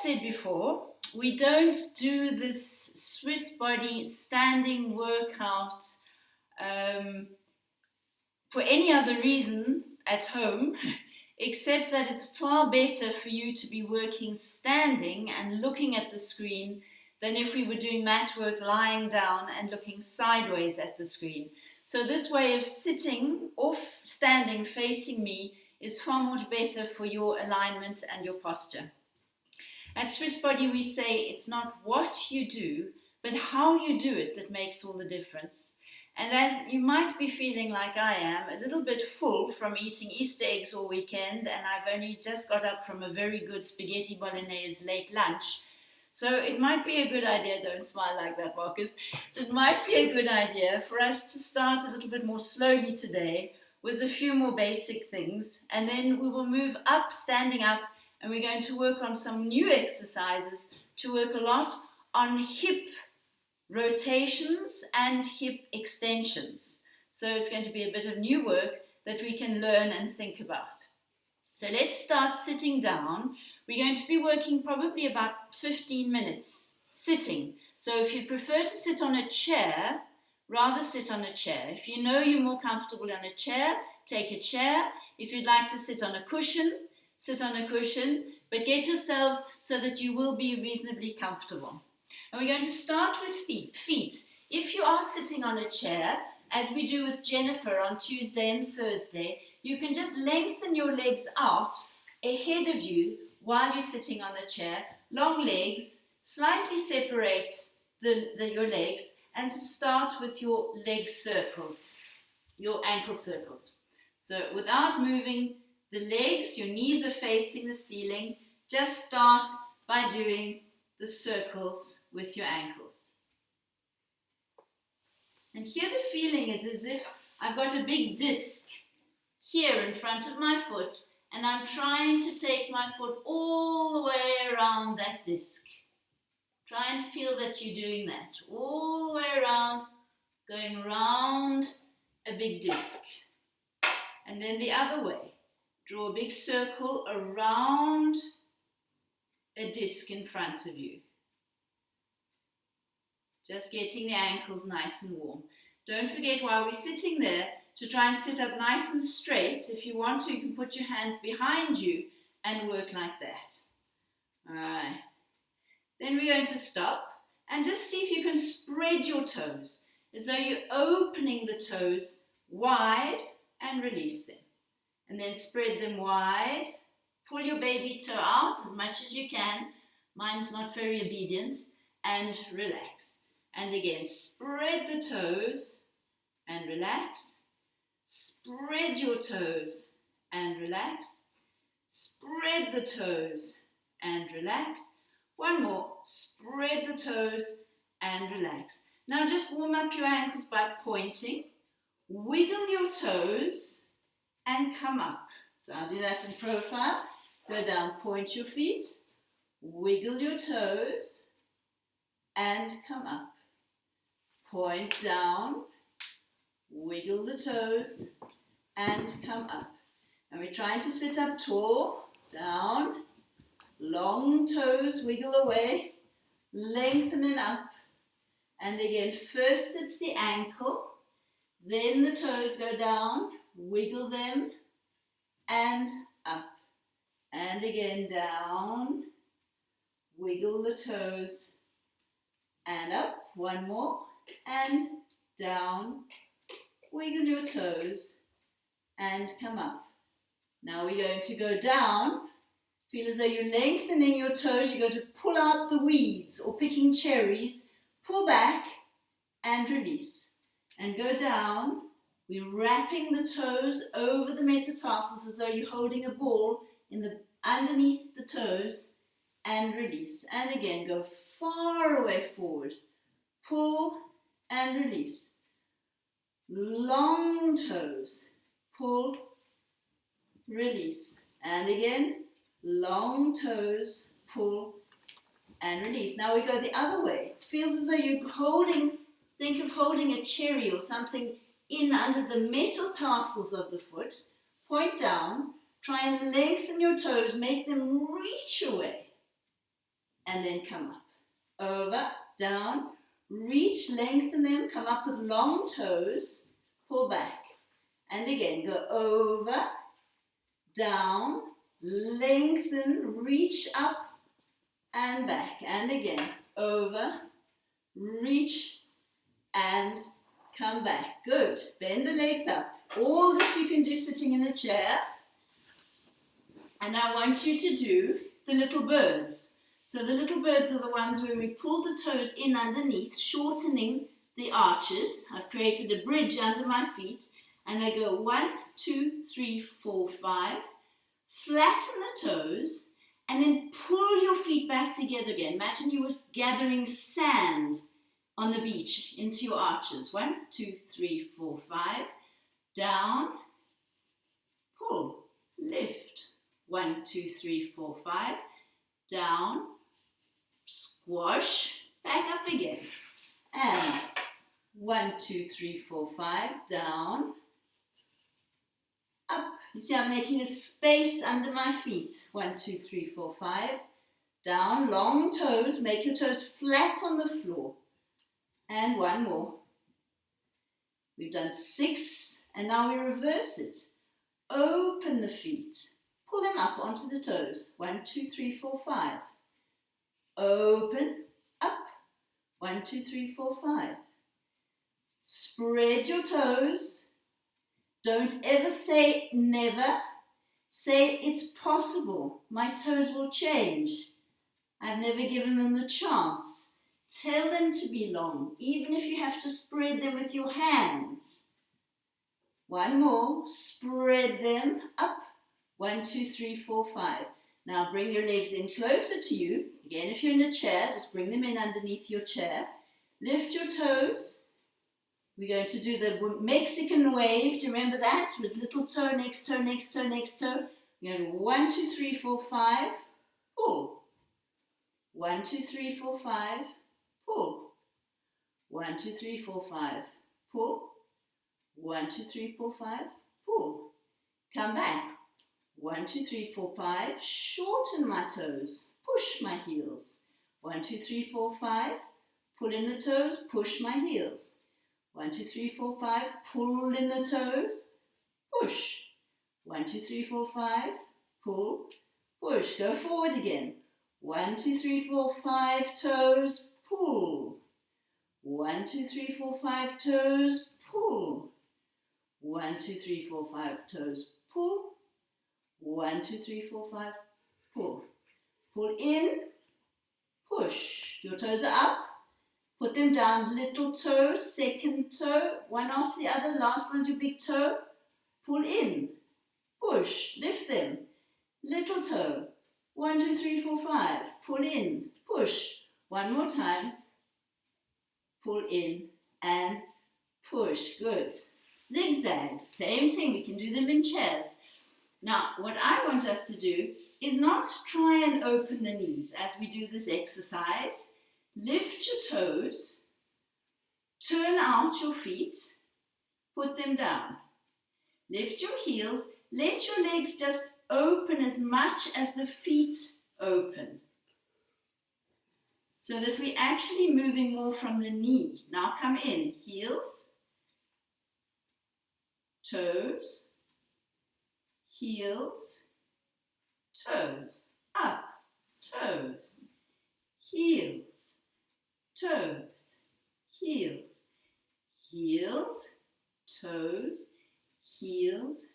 said before, we don't do this Swissbody standing workout for any other reason at home, except that it's far better for you to be working standing and looking at the screen than if we were doing mat work lying down and looking sideways at the screen. So this way of sitting or standing facing me is far much better for your alignment and your posture. At Swissbody we say it's not what you do, but how you do it that makes all the difference. And as you might be feeling like I am, a little bit full from eating Easter eggs all weekend, and I've only just got up from a very good spaghetti bolognese late lunch, so it might be a good idea, don't smile like that, Marcus, it might be a good idea for us to start a little bit more slowly today with a few more basic things, and then we will move up, standing up, and we're going to work on some new exercises to work a lot on hip rotations and hip extensions. So it's going to be a bit of new work that we can learn and think about. So let's start sitting down. We're going to be working probably about 15 minutes sitting. So if you prefer to sit on a chair, rather sit on a chair. If you know you're more comfortable on a chair, take a chair. If you'd like to sit on a cushion, sit on a cushion, but get yourselves so that you will be reasonably comfortable. And we're going to start with feet. If you are sitting on a chair, as we do with Jennifer on Tuesday and Thursday, you can just lengthen your legs out ahead of you while you're sitting on the chair. Long legs, slightly separate your legs, and start with your leg circles, your ankle circles. So without moving the legs, your knees are facing the ceiling, just start by doing the circles with your ankles. And here the feeling is as if I've got a big disc here in front of my foot, and I'm trying to take my foot all the way around that disc. Try and feel that you're doing that all the way around, going around a big disc. And then the other way, draw a big circle around a disc in front of you. Just getting the ankles nice and warm. Don't forget while we're sitting there to try and sit up nice and straight. If you want to, you can put your hands behind you and work like that. All right. Then we're going to stop and just see if you can spread your toes as though you're opening the toes wide and release them. And then spread them wide. Pull your baby toe out as much as you can. Mine's not very obedient. And relax. And again, spread the toes and relax. Spread your toes and relax. Spread the toes and relax. One more. Spread the toes and relax. Now just warm up your ankles by pointing. Wiggle your toes and come up. So I'll do that in profile. Go down, point your feet, wiggle your toes, and come up. Point down, wiggle the toes, and come up. And we're trying to sit up tall, down, long toes, wiggle away, lengthening up. And again, first it's the ankle, then the toes go down, wiggle them, and up. And again, down, wiggle the toes, and up. One more, and down, wiggle your toes, and come up. Now we're going to go down. Feel as though you're lengthening your toes. You're going to pull out the weeds or picking cherries. Pull back and release. And go down. We're wrapping the toes over the metatarsals as though you're holding a ball underneath the toes, and release. And again, go far away forward. Pull and release. Long toes. Pull, release. And again, long toes, pull and release. Now we go the other way. It feels as though you're think of holding a cherry or something in under the metatarsals of the foot. Point down. Try and lengthen your toes, make them reach away. and then come up. Over, down, reach, lengthen them, come up with long toes, pull back. And again, go over, down, lengthen, reach up and back. And again, over, reach and come back. Good. Bend the legs up. All this you can do sitting in a chair. And I want you to do the little birds. So the little birds are the ones where we pull the toes in underneath, shortening the arches. I've created a bridge under my feet. And I go 1, 2, 3, 4, 5. Flatten the toes. And then pull your feet back together again. Imagine you were gathering sand on the beach into your arches. 1, 2, 3, 4, 5. Down, pull, lift. 1, 2, 3, 4, 5. Down, squash, back up again. And 1, 2, 3, 4, 5. Down, up. You see, I'm making a space under my feet. 1, 2, 3, 4, 5. Down, long toes. Make your toes flat on the floor. And one more. We've done 6, and now we reverse it. Open the feet. Pull them up onto the toes. 1, 2, 3, 4, 5. Open, up. 1, 2, 3, 4, 5. Spread your toes. Don't ever say never. Say it's possible. My toes will change. I've never given them the chance. Tell them to be long, even if you have to spread them with your hands. One more. Spread them up. 1, 2, 3, 4, 5. Now bring your legs in closer to you. Again, if you're in a chair, just bring them in underneath your chair. Lift your toes. We're going to do the Mexican wave. Do you remember that? It was little toe, next toe, next toe, next toe. We're going to 1, 2, 3, 4, 5. Pull. 1, 2, 3, 4, 5. Pull. 1, 2, 3, 4, 5. Pull. 1, 2, 3, 4, 5. Pull. Come back. 1, 2, 3, 4, 5. Shorten my toes. Push my heels. 1, 2, 3, 4, 5. Pull in the toes. Push my heels. 1, 2, 3, 4, 5. Pull in the toes. Push. 1, 2, 3, 4, 5. Pull. Push. Go forward again. 1, 2, 3, 4, 5. Toes. Pull. 1, 2, 3, 4, 5. Toes. Pull. 1, 2, 3, 4, 5. Toes. Pull. 1, 2, 3, 4, 5. Pull. Pull in. Push. Your toes are up. Put them down. Little toe, second toe, one after the other. Last one's your big toe. Pull in. Push. Lift them. Little toe. 1, 2, 3, 4, 5. Pull in. Push. One more time. Pull in and push. Good. Zigzags. Same thing. We can do them in chairs. Now, what I want us to do is not try and open the knees as we do this exercise. Lift your toes, turn out your feet, put them down. Lift your heels, let your legs just open as much as the feet open. So that we're actually moving more from the knee. Now come in, heels, toes, heels, toes, up, toes, heels, toes, heels, heels, toes, heels,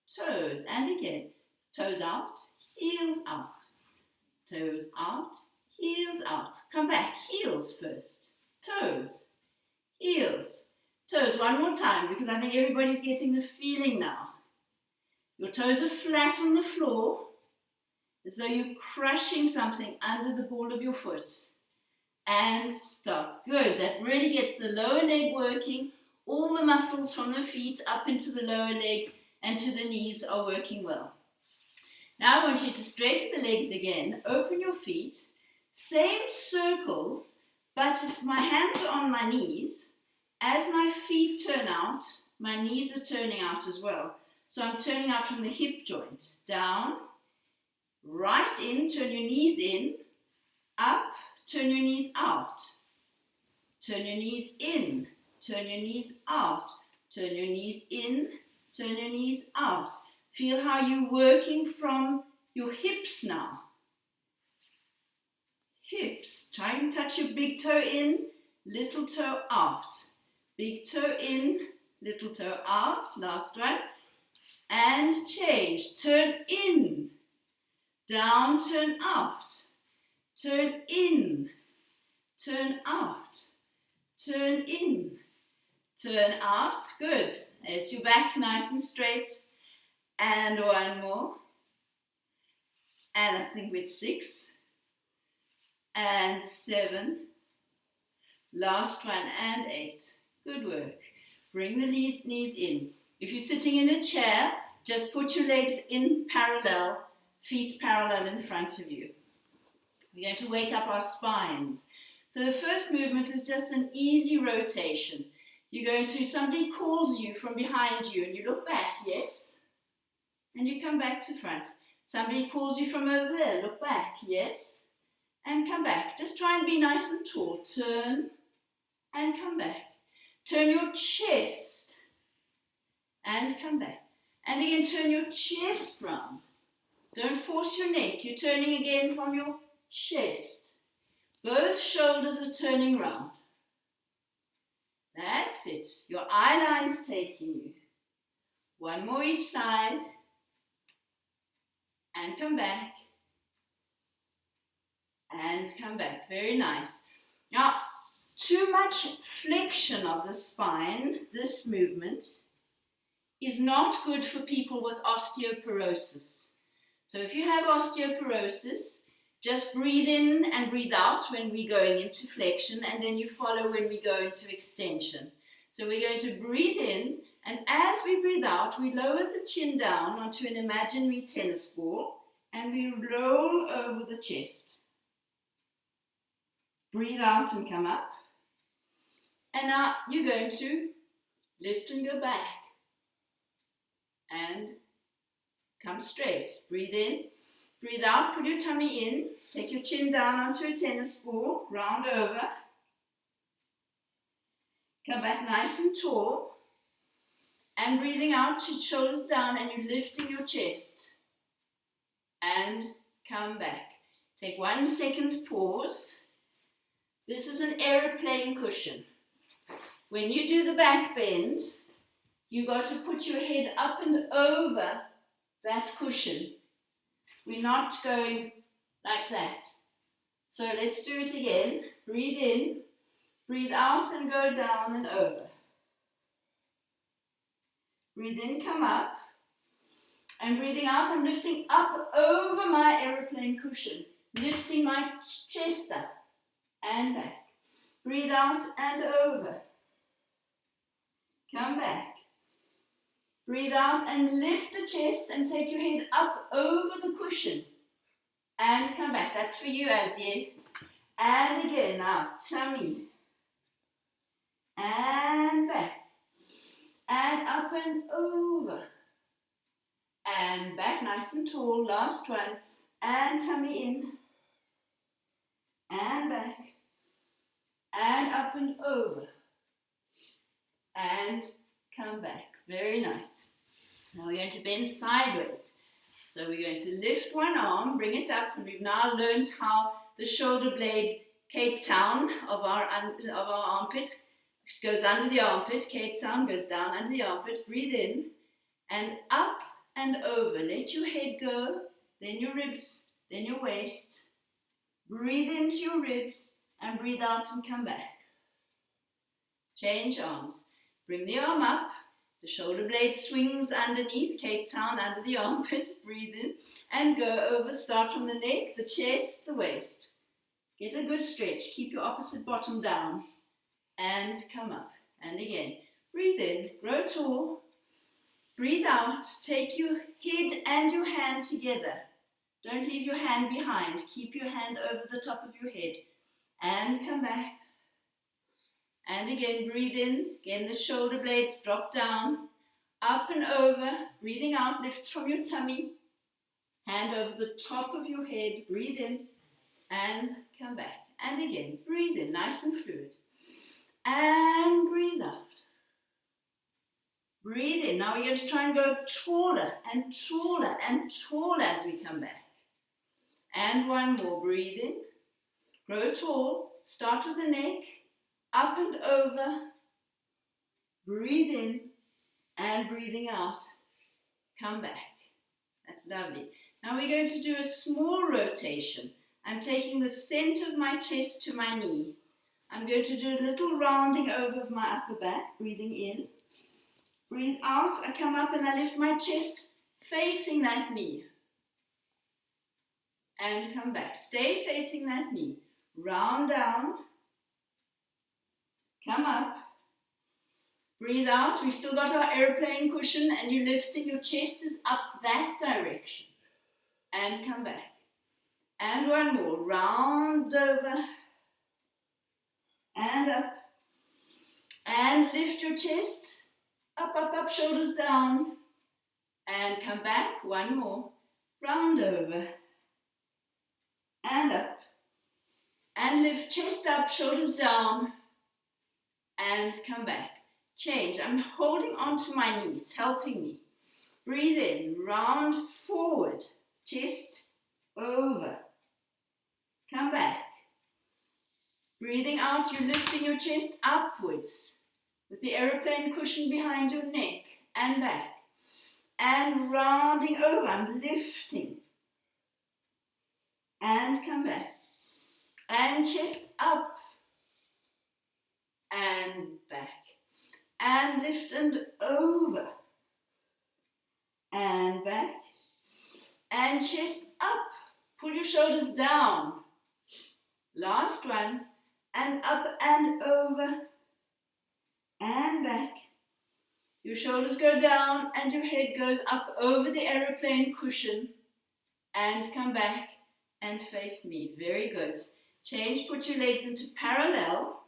toes. And again, toes out, heels out, toes out, heels out. Come back, heels first, toes, heels, toes. One more time because I think everybody's getting the feeling now. Your toes are flat on the floor as though you're crushing something under the ball of your foot. And stop. Good. That really gets the lower leg working. All the muscles from the feet up into the lower leg and to the knees are working well. Now I want you to straighten the legs again. Open your feet. Same circles, but if my hands are on my knees, as my feet turn out, my knees are turning out as well. So I'm turning out from the hip joint. Down, right in, turn your knees in, up, turn your knees out. Turn your knees in, turn your knees out. Turn your knees in, turn your knees out. Feel how you're working from your hips now. Hips. Try and touch your big toe in, little toe out. Big toe in, little toe out. Last one. And change. Turn in. Down, turn out. Turn in. Turn out. Turn in. Turn out. Good. There's your back nice and straight. And one more. And I think with 6. And 7. Last one and 8. Good work. Bring the knees in. If you're sitting in a chair, just put your legs in parallel, feet parallel in front of you. We're going to wake up our spines. So the first movement is just an easy rotation. You're going to, somebody calls you from behind you and you look back, yes? And you come back to front. Somebody calls you from over there, look back, yes? And come back. Just try and be nice and tall. Turn and come back. Turn your chest and come back. And again, turn your chest round. Don't force your neck. You're turning again from your chest. Both shoulders are turning round. That's it. Your eye line's taking you. One more each side. And come back. And come back. Very nice. Now, too much flexion of the spine, this movement, is not good for people with osteoporosis. So if you have osteoporosis, just breathe in and breathe out when we're going into flexion, and then you follow when we go into extension. So we're going to breathe in, and as we breathe out, we lower the chin down onto an imaginary tennis ball, and we roll over the chest. Breathe out and come up. And now you're going to lift and go back. And come straight. Breathe in. Breathe out. Put your tummy in. Take your chin down onto a tennis ball. Round over. Come back nice and tall. And breathing out, shoulders down, and you're lifting your chest. And come back. Take 1 second's pause. This is an aeroplane cushion. When you do the back bend, you got to put your head up and over that cushion. We're not going like that. So let's do it again. Breathe in, breathe out and go down and over. Breathe in, come up. And breathing out, I'm lifting up over my aeroplane cushion. Lifting my chest up and back. Breathe out and over. Come back. Breathe out and lift the chest and take your head up over the cushion. And come back. That's for you, Azzy. And again, now, tummy. And back. And up and over. And back, nice and tall. Last one. And tummy in. And back. And up and over. And come back. Very nice. Now we're going to bend sideways. So we're going to lift one arm, bring it up, and we've now learned how the shoulder blade Cape Town of our armpit goes under the armpit. Cape Town goes down under the armpit. Breathe in and up and over. Let your head go, then your ribs, then your waist. Breathe into your ribs and breathe out and come back. Change arms. Bring the arm up. The shoulder blade swings underneath, Cape Town under the armpit. Breathe in and go over. Start from the neck, the chest, the waist. Get a good stretch. Keep your opposite bottom down. And come up. And again. Breathe in. Grow tall. Breathe out. Take your head and your hand together. Don't leave your hand behind. Keep your hand over the top of your head. And come back. And again, breathe in. Again, the shoulder blades drop down. Up and over. Breathing out, lift from your tummy. Hand over the top of your head. Breathe in. And come back. And And again, breathe in, nice and fluid. And breathe out. Breathe in. Now we're going to try and go taller and taller and taller as we come back. And one more. Breathe in. Grow tall. Start with the neck. Up and over. Breathe in. And breathing out. Come back. That's lovely. Now we're going to do a small rotation. I'm taking the center of my chest to my knee. I'm going to do a little rounding over of my upper back. Breathing in. Breathe out. I come up and I lift my chest facing that knee. And come back. Stay facing that knee. Round down. Come up. Breathe out. We've still got our airplane cushion and you're lifting. Your chest is up that direction. And come back. And one more. Round over. And up. And lift your chest. Up, up, up. Shoulders down. And come back. One more. Round over. And up. And lift chest up, shoulders down. And come back. Change. I'm holding onto my knee. It's helping me. Breathe in. Round forward. Chest over. Come back. Breathing out. You're lifting your chest upwards. With the aeroplane cushion behind your neck. And back. And rounding over. I'm lifting. And come back. And chest up. And back. And lift and over. And back. And chest up. Pull your shoulders down. Last one. And up and over. And back. Your shoulders go down and your head goes up over the aeroplane cushion. And come back. And face me. Very good. Change, put your legs into parallel.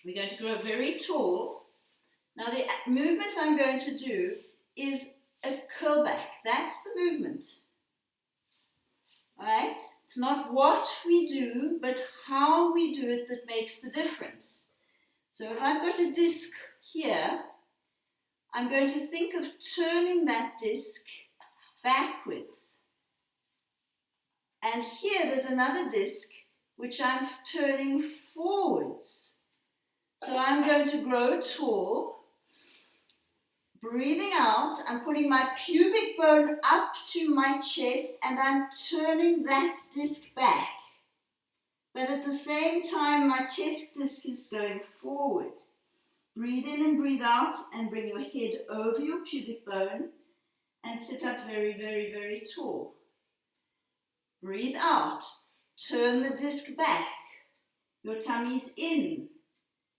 We're going to grow very tall. Now the movement I'm going to do is a curl back. That's the movement. Alright? It's not what we do, but how we do it that makes the difference. So if I've got a disc here, I'm going to think of turning that disc backwards. And here there's another disc which I'm turning forwards. So I'm going to grow tall. Breathing out, I'm putting my pubic bone up to my chest and I'm turning that disc back. But at the same time, my chest disc is going forward. Breathe in and breathe out and bring your head over your pubic bone and sit up very, very, very tall. Breathe out. Turn the disc back. Your tummy's in.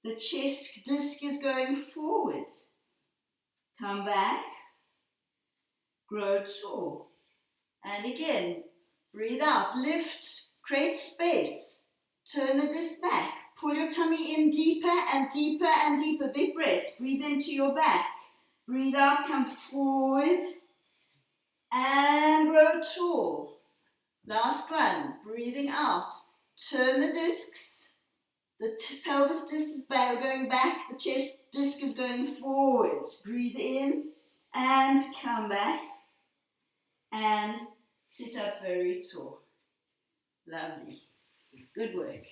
The chest disc is going forward. Come back. Grow tall. And again, breathe out. Lift. Create space. Turn the disc back. Pull your tummy in deeper and deeper and deeper. Big breath. Breathe into your back. Breathe out. Come forward. And grow tall. Last one, breathing out. Turn the discs. The pelvis disc is going back. The chest disc is going forward. Breathe in and come back. And sit up very tall. Lovely. Good work.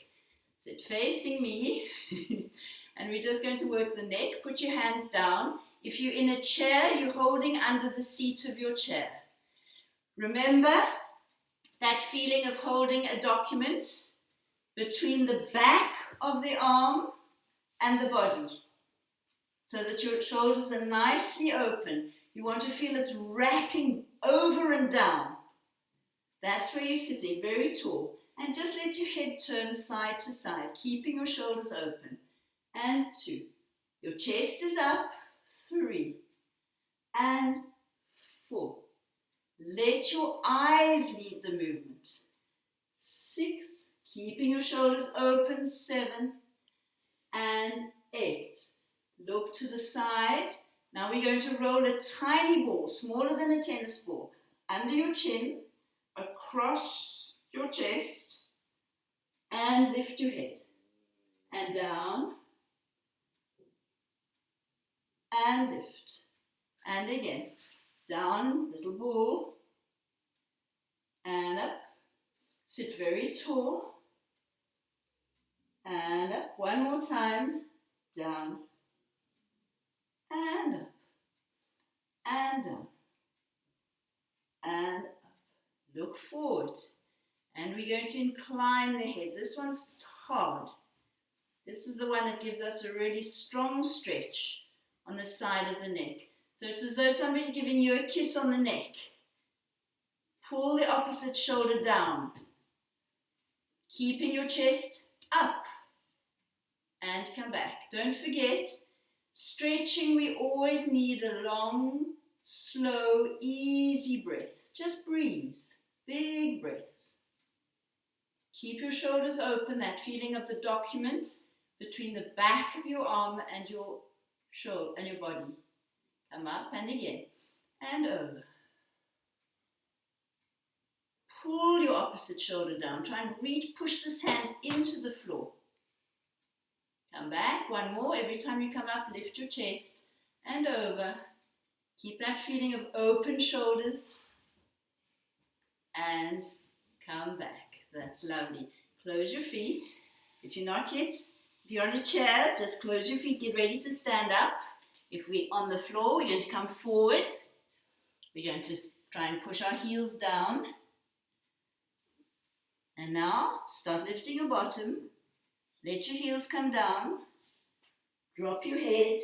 Sit facing me. And we're just going to work the neck. Put your hands down. If you're in a chair, you're holding under the seat of your chair. Remember that feeling of holding a document between the back of the arm and the body so that your shoulders are nicely open. You want to feel it's wrapping over and down. That's where you're sitting, very tall. And just let your head turn side to side, keeping your shoulders open. And 2. Your chest is up. 3. And 4. Let your eyes lead the movement. 6. Keeping your shoulders open. 7. And 8. Look to the side. Now we're going to roll a tiny ball, smaller than a tennis ball, under your chin, across your chest, and lift your head. And down, and lift. And again, down, little ball, and up. Sit very tall, and up. One more time, down, and up, and down, and up. Look forward, and we're going to incline the head. This one's hard. This is the one that gives us a really strong stretch on the side of the neck. So it's as though somebody's giving you a kiss on the neck. Pull the opposite shoulder down, keeping your chest up, and come back. Don't forget, stretching, we always need a long, slow, easy breath. Just breathe, big breaths. Keep your shoulders open, that feeling of the document between the back of your arm and your shoulder and your body. Come up and again, and over. Pull your opposite shoulder down. Try and push this hand into the floor. Come back, one more. Every time you come up, lift your chest and over. Keep that feeling of open shoulders and come back. That's lovely. Close your feet. If you're on a chair, just close your feet. Get ready to stand up. If we're on the floor, we're going to come forward. We're going to try and push our heels down. And now, start lifting your bottom. Let your heels come down. Drop your head.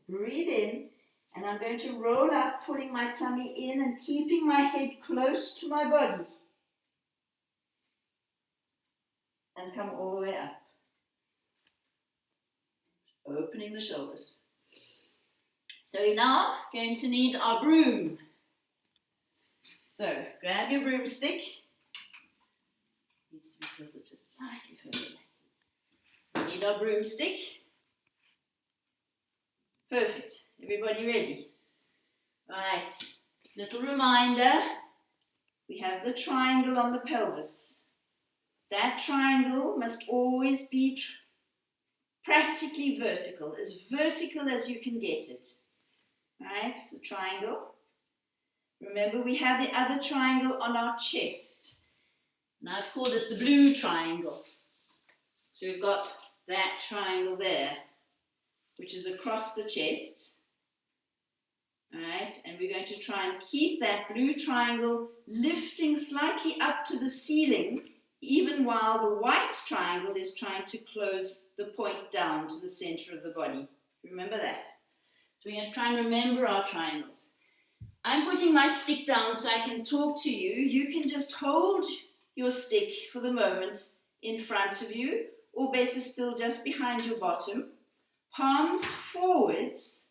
Breathe in. And I'm going to roll up, pulling my tummy in and keeping my head close to my body. And come all the way up. Opening the shoulders. So we're now going to need our broom. So grab your broomstick. Needs to be tilted just slightly further. We need our broomstick. Perfect. Everybody ready? Right. Little reminder. We have the triangle on the pelvis. That triangle must always be practically vertical as you can get it. Right, the triangle. Remember, we have the other triangle on our chest. And I've called it the blue triangle. So we've got that triangle there, which is across the chest. Right, and we're going to try and keep that blue triangle lifting slightly up to the ceiling, even while the white triangle is trying to close the point down to the center of the body. Remember that? So we're going to try and remember our triangles. I'm putting my stick down so I can talk to you. You can just hold your stick for the moment in front of you, or better still, just behind your bottom. Palms forwards.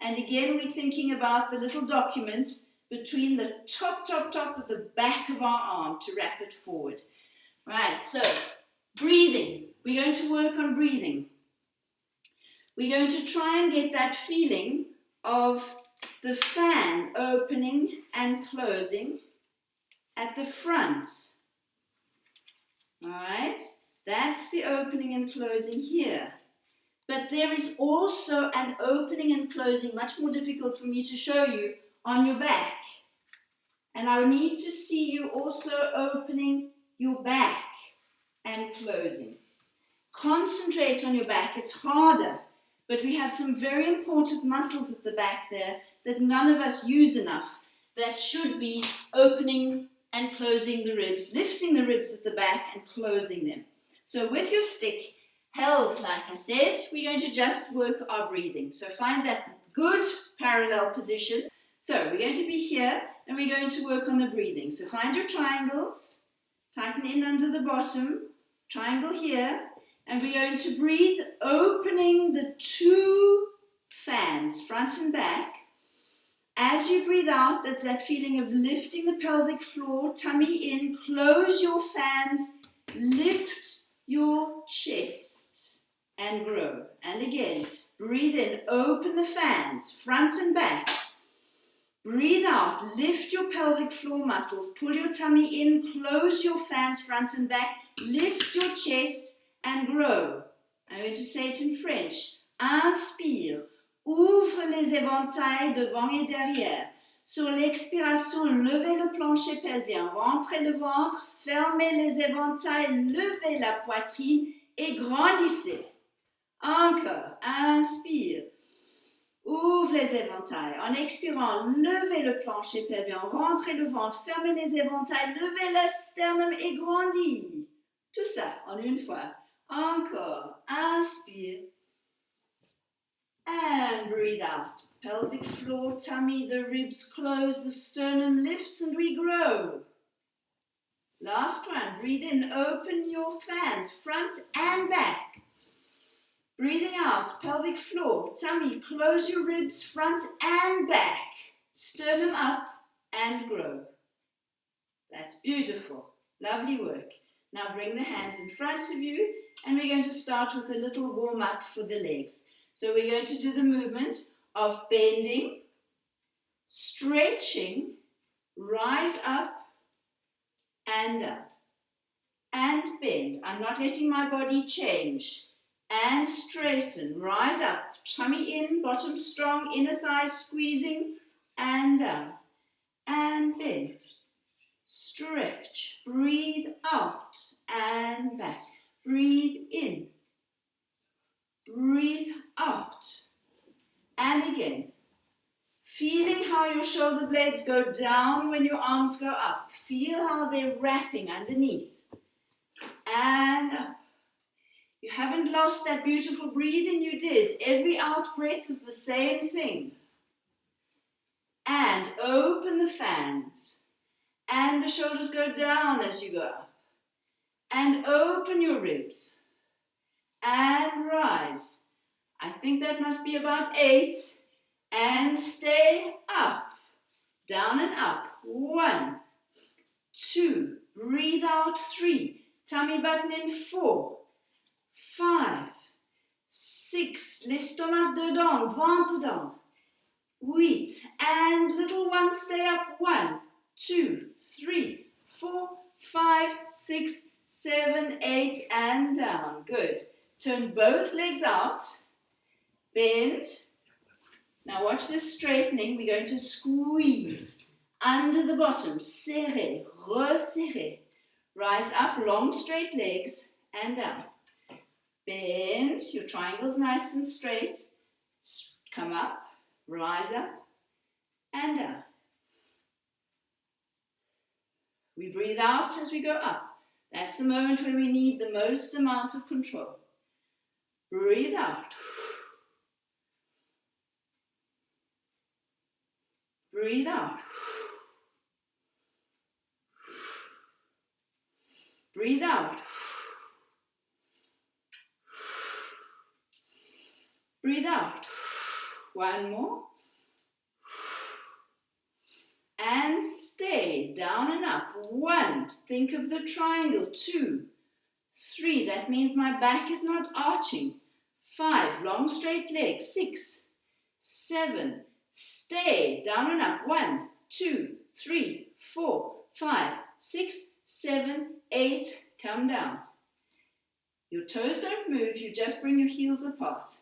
And again, we're thinking about the little document between the top of the back of our arm to wrap it forward. Right, so breathing. We're going to work on breathing. We're going to try and get that feeling of the fan opening and closing at the front. All right, that's the opening and closing here. But there is also an opening and closing, much more difficult for me to show you, on your back. And I need to see you also opening your back and closing. Concentrate on your back. It's harder. But we have some very important muscles at the back there that none of us use enough, that should be opening and closing the ribs, lifting the ribs at the back and closing them. So with your stick held, like I said, we're going to just work our breathing. So find that good parallel position. So we're going to be here and we're going to work on the breathing. So find your triangles, tighten in under the bottom, triangle here. And we're going to breathe, opening the two fans, front and back. As you breathe out, that's that feeling of lifting the pelvic floor, tummy in, close your fans, lift your chest and grow. And again, breathe in, open the fans, front and back. Breathe out, lift your pelvic floor muscles, pull your tummy in, close your fans front and back, lift your chest and grow. I'm going to say it in French. Inspire, ouvre les éventails devant et derrière. Sur l'expiration, levez le plancher pelvien, rentrez le ventre, fermez les éventails, levez la poitrine et grandissez. Encore, inspire. Ouvre les éventails. En expirant, levez le plancher pelvien, rentrez le ventre, fermez les éventails, levez le sternum et grandis. Tout ça en une fois. Encore. Inspire. And breathe out. Pelvic floor, tummy, the ribs close, the sternum lifts and we grow. Last one. Breathe in. Open your fans, front and back. Breathing out, pelvic floor, tummy, close your ribs, front and back. Sternum up and grow. That's beautiful. Lovely work. Now bring the hands in front of you and we're going to start with a little warm up for the legs. So we're going to do the movement of bending, stretching, rise up and up, and bend. I'm not letting my body change. And straighten, rise up, tummy in, bottom strong, inner thighs squeezing, and down, and bend, stretch, breathe out, and back, breathe in, breathe out, and again, feeling how your shoulder blades go down when your arms go up, feel how they're wrapping underneath, and up. You haven't lost that beautiful breathing you did. Every out breath is the same thing. And open the fans. And the shoulders go down as you go up. And open your ribs. And rise. I think that must be about 8. And stay up. Down and up. 1, 2. Breathe out. 3. Tummy button in. 4. 5, 6, l'estomac dedans, ventre dedans. 8, and little one, stay up. 1, 2, 3, 4, 5, 6, 7, 8, and down. Good. Turn both legs out. Bend. Now watch this straightening. We're going to squeeze under the bottom. Serrer, resserrer. Rise up, long straight legs, and down. Bend, your triangle's nice and straight. Come up, rise up, and down. We breathe out as we go up. That's the moment where we need the most amount of control. Breathe out. Breathe out. Breathe out. Breathe out. One more. And stay. Down and up. 1. Think of the triangle. 2, 3. That means my back is not arching. 5. Long straight legs. 6, 7. Stay. Down and up. 1, 2, 3, 4, 5, 6, 7, 8. Come down. Your toes don't move. You just bring your heels apart.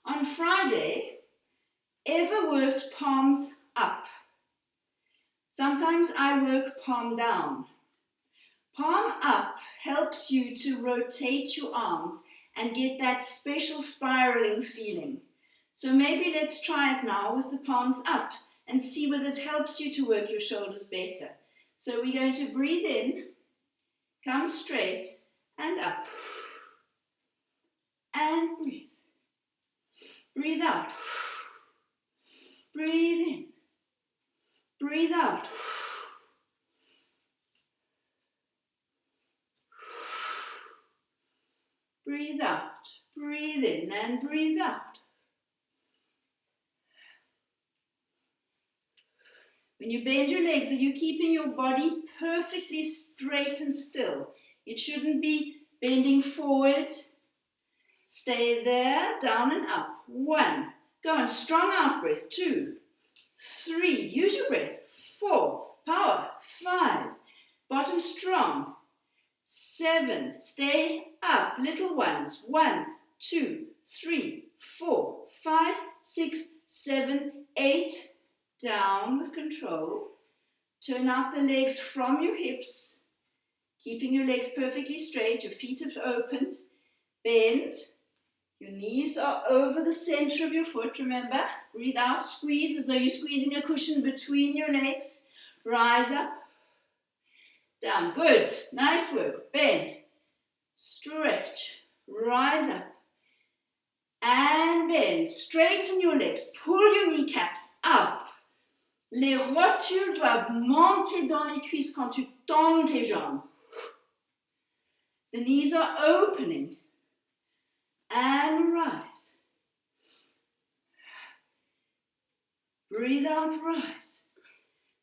On Friday, ever worked palms up? Sometimes I work palm down. Palm up helps you to rotate your arms and get that special spiraling feeling. So maybe let's try it now with the palms up and see whether it helps you to work your shoulders better. So we're going to breathe in, come straight and up. And breathe. Breathe out. Breathe in. Breathe out. Breathe out. Breathe in and breathe out. When you bend your legs, are you keeping your body perfectly straight and still? It shouldn't be bending forward. Stay there, down and up. 1. Go on, strong out breath. 2, 3, use your breath, 4, power, 5, bottom strong, 7, stay up, little ones, 1, 2, 3, 4, 5, 6, 7, 8, down with control, turn out the legs from your hips, keeping your legs perfectly straight, your feet have opened, bend, your knees are over the center of your foot, remember, breathe out, squeeze as though you're squeezing a cushion between your legs, rise up, down, good, nice work, bend, stretch, rise up, and bend, straighten your legs, pull your kneecaps up, les rotules doivent monter dans les cuisses quand tu tends tes jambes, the knees are opening, and rise, breathe out, rise,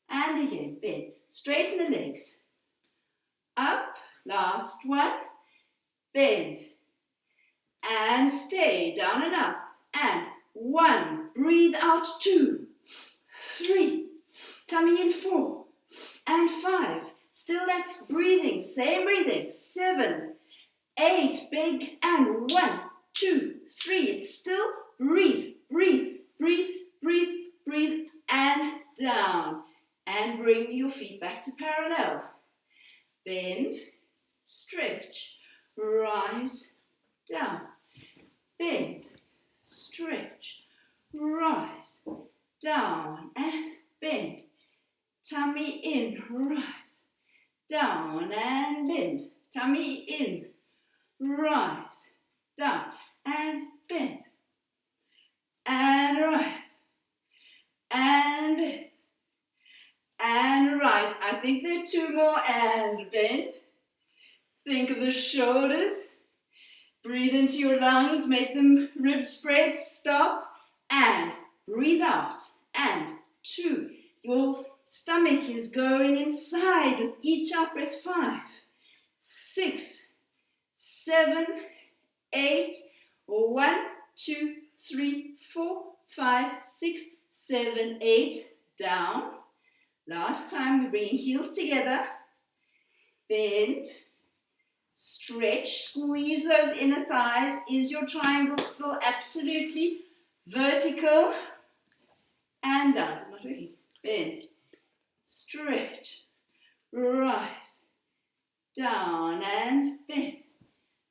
and again, bend, straighten the legs, up, last one, bend, and stay, down and up, and 1, breathe out, 2, 3, tummy in, 4, and 5, still that's breathing, same breathing, 7, 8, big, and 1, 2, 3, it's still, breathe, breathe, breathe, breathe, breathe, and down, and bring your feet back to parallel, bend, stretch, rise, down, bend, stretch, rise, down, and bend, tummy in, rise, down, and bend, tummy in, rise, down, and bend, and rise, and bend, and rise. I think there are 2 more, and bend. Think of the shoulders. Breathe into your lungs, make them ribs spread, stop, and breathe out, and 2. Your stomach is going inside with each out breath, 5, 6, 7, 8, 1, 2, 3, 4, 5, 6, 7, 8, down. Last time, we're bringing heels together, bend, stretch, squeeze those inner thighs. Is your triangle still absolutely vertical? And down, it's not working. Bend, stretch, rise, down, and bend,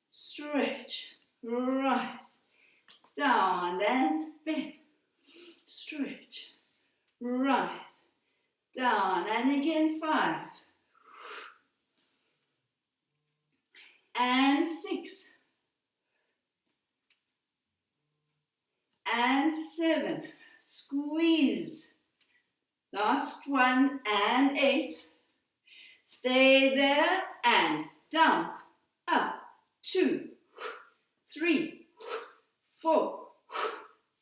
stretch, rise, down, and bend, stretch, rise, down, and again, 5, and 6, and 7, squeeze, last one, and 8, stay there, and down, up, 2, 3, 4,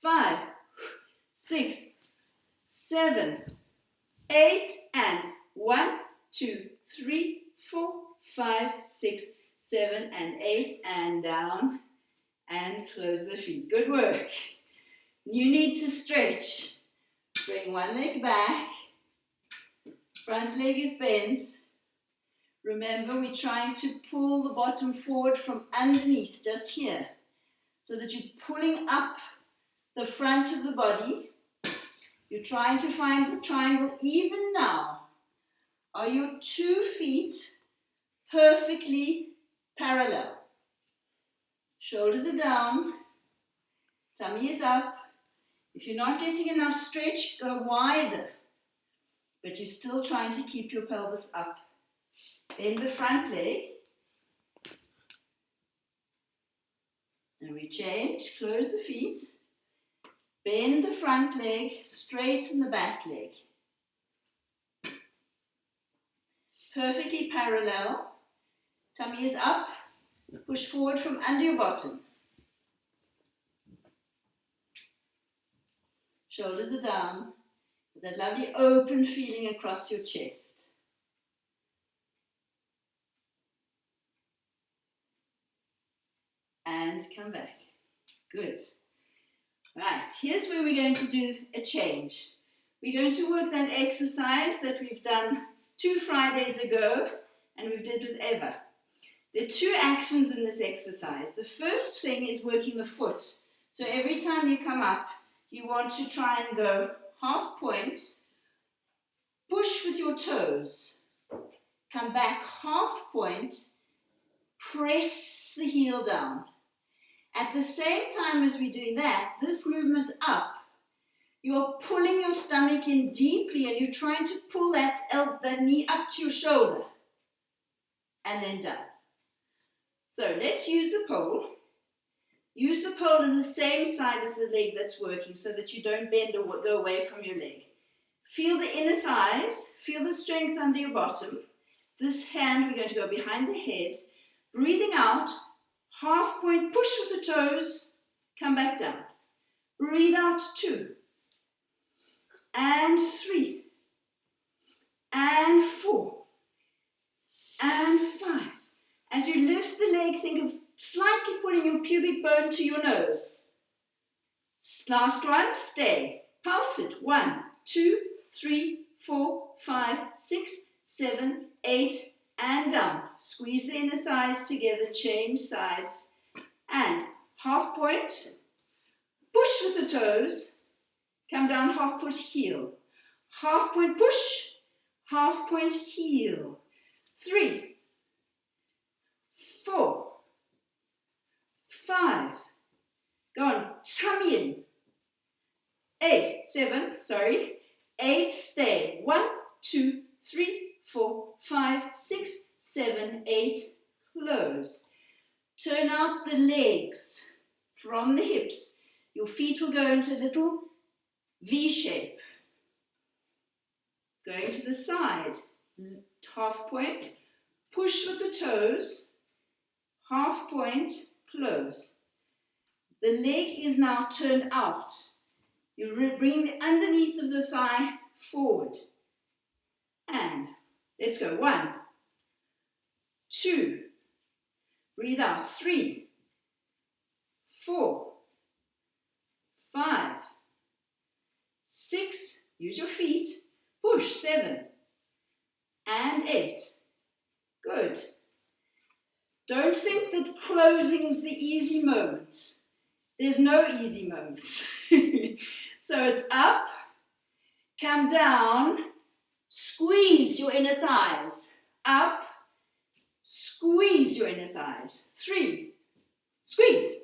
5, 6, 7, 8, and 1, 2, 3, 4, 5, 6, 7, and 8, and down, and close the feet. Good work. You need to stretch. Bring one leg back. Front leg is bent. Remember, we're trying to pull the bottom forward from underneath, just here, so that you're pulling up the front of the body. You're trying to find the triangle even now. Are your 2 feet perfectly parallel? Shoulders are down, tummy is up. If you're not getting enough stretch, go wider, but you're still trying to keep your pelvis up. Bend the front leg, and we change, close the feet, bend the front leg, straighten the back leg. Perfectly parallel, tummy is up, push forward from under your bottom. Shoulders are down, with that lovely open feeling across your chest. And come back. Good. Right, here's where we're going to do a change. We're going to work that exercise that we've done 2 Fridays ago and we did with Eva. There are 2 actions in this exercise. The first thing is working the foot. So every time you come up, you want to try and go half point, push with your toes, come back half point, press the heel down. At the same time as we're doing that, this movement up, you're pulling your stomach in deeply and you're trying to pull that knee up to your shoulder and then down. So let's use the pole. Use the pole on the same side as the leg that's working so that you don't bend or go away from your leg. Feel the inner thighs, feel the strength under your bottom. This hand, we're going to go behind the head. Breathing out, half point, push with the toes, come back down. Breathe out, 2, and 3, and 4, and 5. As you lift the leg, think of slightly pulling your pubic bone to your nose. Last one, stay. Pulse it. 1, 2, 3, 4, 5, 6, 7, 8, and down. Squeeze the inner thighs together, change sides. And half point, push with the toes, come down, half push, heel. Half point, push, half point, heel. 3, 4, 5, go on, tummy in. 8, stay. 1, 2, 3, 4, 5, 6, 7, 8, close. Turn out the legs from the hips. Your feet will go into a little V shape. Going to the side, half point, push with the toes, half point, close. The leg is now turned out. You bring the underneath of the thigh forward. And let's go. 1, 2, breathe out. 3, 4, 5, 6, use your feet, push. 7, and 8. Good. Don't think that closing's the easy moment. There's no easy moments. So it's up, come down, squeeze your inner thighs. Up, squeeze your inner thighs. 3, squeeze.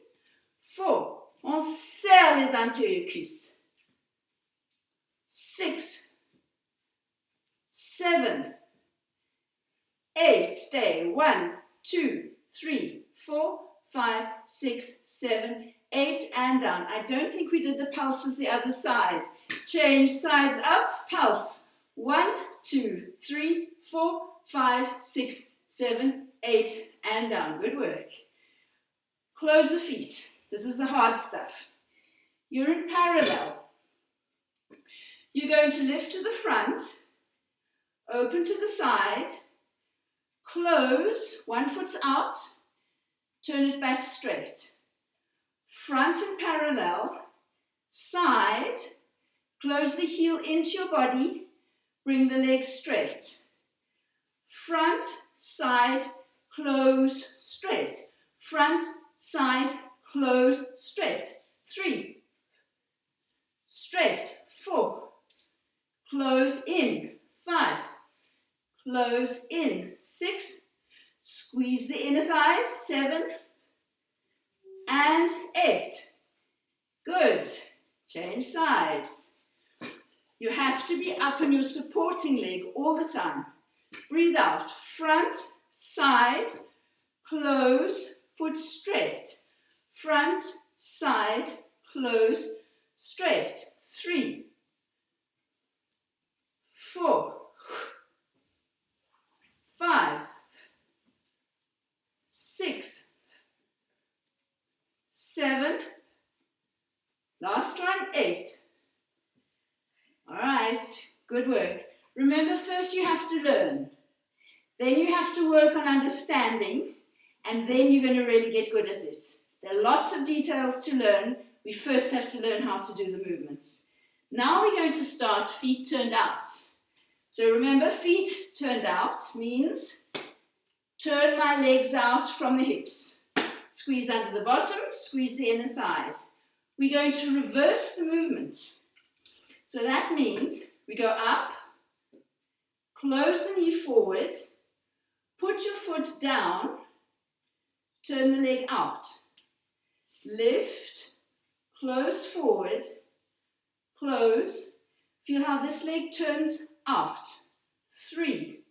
4, on serre les anterior cuisses. 6, 7, 8, stay. 1, 2, 3, 4, 5, 6, 7, 8, and down. I don't think we did the pulses the other side. Change sides up, pulse. 1, 2, 3, 4, 5, 6, 7, 8, and down. Good work. Close the feet. This is the hard stuff. You're in parallel. You're going to lift to the front, open to the side, close, 1 foot's out, turn it back straight. Front and parallel, side, close the heel into your body, bring the legs straight. Front, side, close, straight. Front, side, close, straight. 3, straight. 4, close in. 5, close in. 6, squeeze the inner thighs. 7, and 8. Good. Change sides. You have to be up on your supporting leg all the time. Breathe out. Front, side, close, foot straight. Front, side, close, straight. 3, 4, 5, 6, 7, last one, 8. All right, good work. Remember, first you have to learn. Then you have to work on understanding, and then you're going to really get good at it. There are lots of details to learn. We first have to learn how to do the movements. Now we're going to start feet turned out. So remember, feet turned out means turn my legs out from the hips. Squeeze under the bottom, squeeze the inner thighs. We're going to reverse the movement. So that means we go up, close the knee forward, put your foot down, turn the leg out. Lift, close forward, close. Feel how this leg turns out. 3.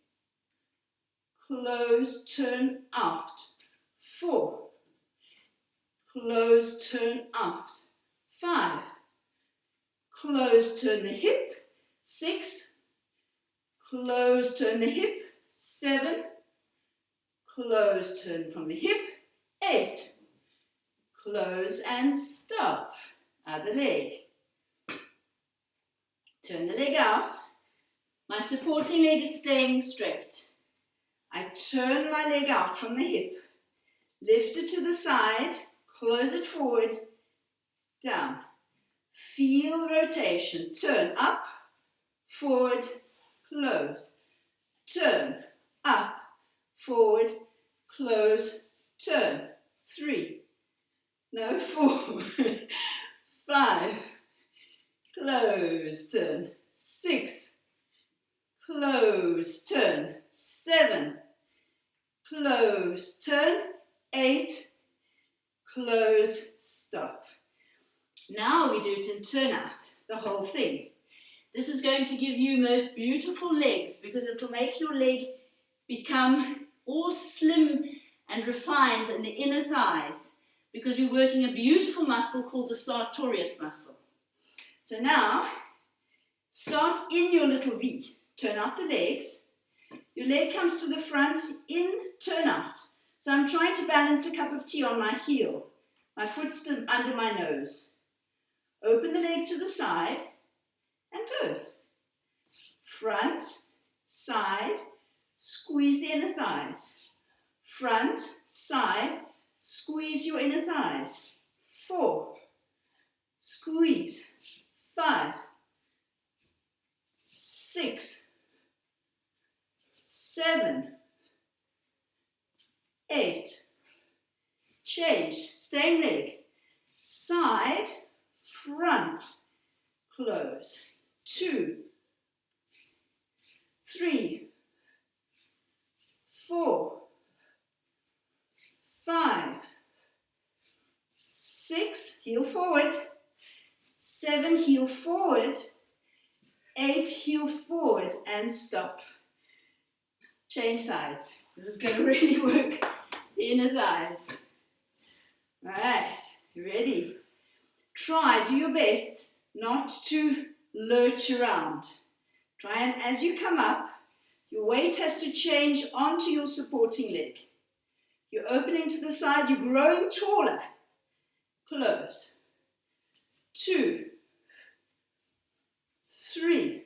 Close, turn out. 4. Close, turn out. 5. Close, turn the hip. 6. Close, turn the hip. 7. Close, turn from the hip. 8. Close and stop. Other leg. Turn the leg out. My supporting leg is staying straight. I turn my leg out from the hip. Lift it to the side. Close it forward. Down. Feel the rotation. Turn up, forward, close. Turn up, forward, close, turn. 3. No, 4. 5. Close, turn. 6. Close, turn. 7. Close, turn. 8. Close, stop. Now we do it in turnout, the whole thing. This is going to give you most beautiful legs because it will make your leg become all slim and refined in the inner thighs because you're working a beautiful muscle called the sartorius muscle. So now, start in your little V. Turn out the legs. Your leg comes to the front, in, turn out. So I'm trying to balance a cup of tea on my heel. My foot's under my nose. Open the leg to the side and close. Front, side, squeeze the inner thighs. Front, side, squeeze your inner thighs. 4. Squeeze. 5. 6. 7. 8. Change. Same leg. Side, front, close. 2. 3. 4. 5. 6. Heel forward. 7. Heel forward. 8. Heel forward and stop. Change sides. This is going to really work the inner thighs. Right, you ready? Try, do your best not to lurch around. Try and as you come up, your weight has to change onto your supporting leg. You're opening to the side, you're growing taller. Close. 2. 3.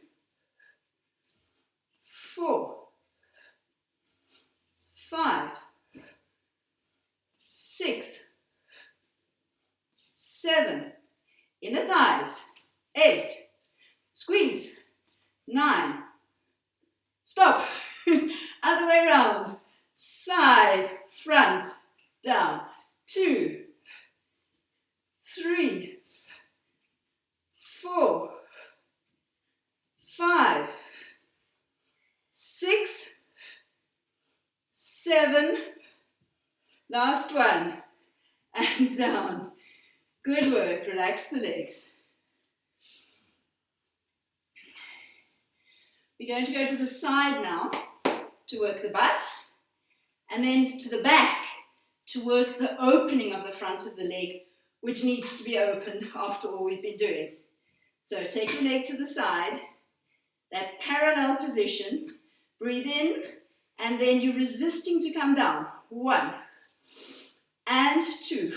4. 5. 6. 7. Inner thighs. 8. Squeeze. 9. Stop. Other way around. Side, front, down. 2. 3. 4. 5. 6. 7. Last one. And down. Good work. Relax the legs. We're going to go to the side now to work the butt, and then to the back to work the opening of the front of the leg, which needs to be open after all we've been doing. So take your leg to the side, that parallel position, breathe in, and then you're resisting to come down. 1 and 2.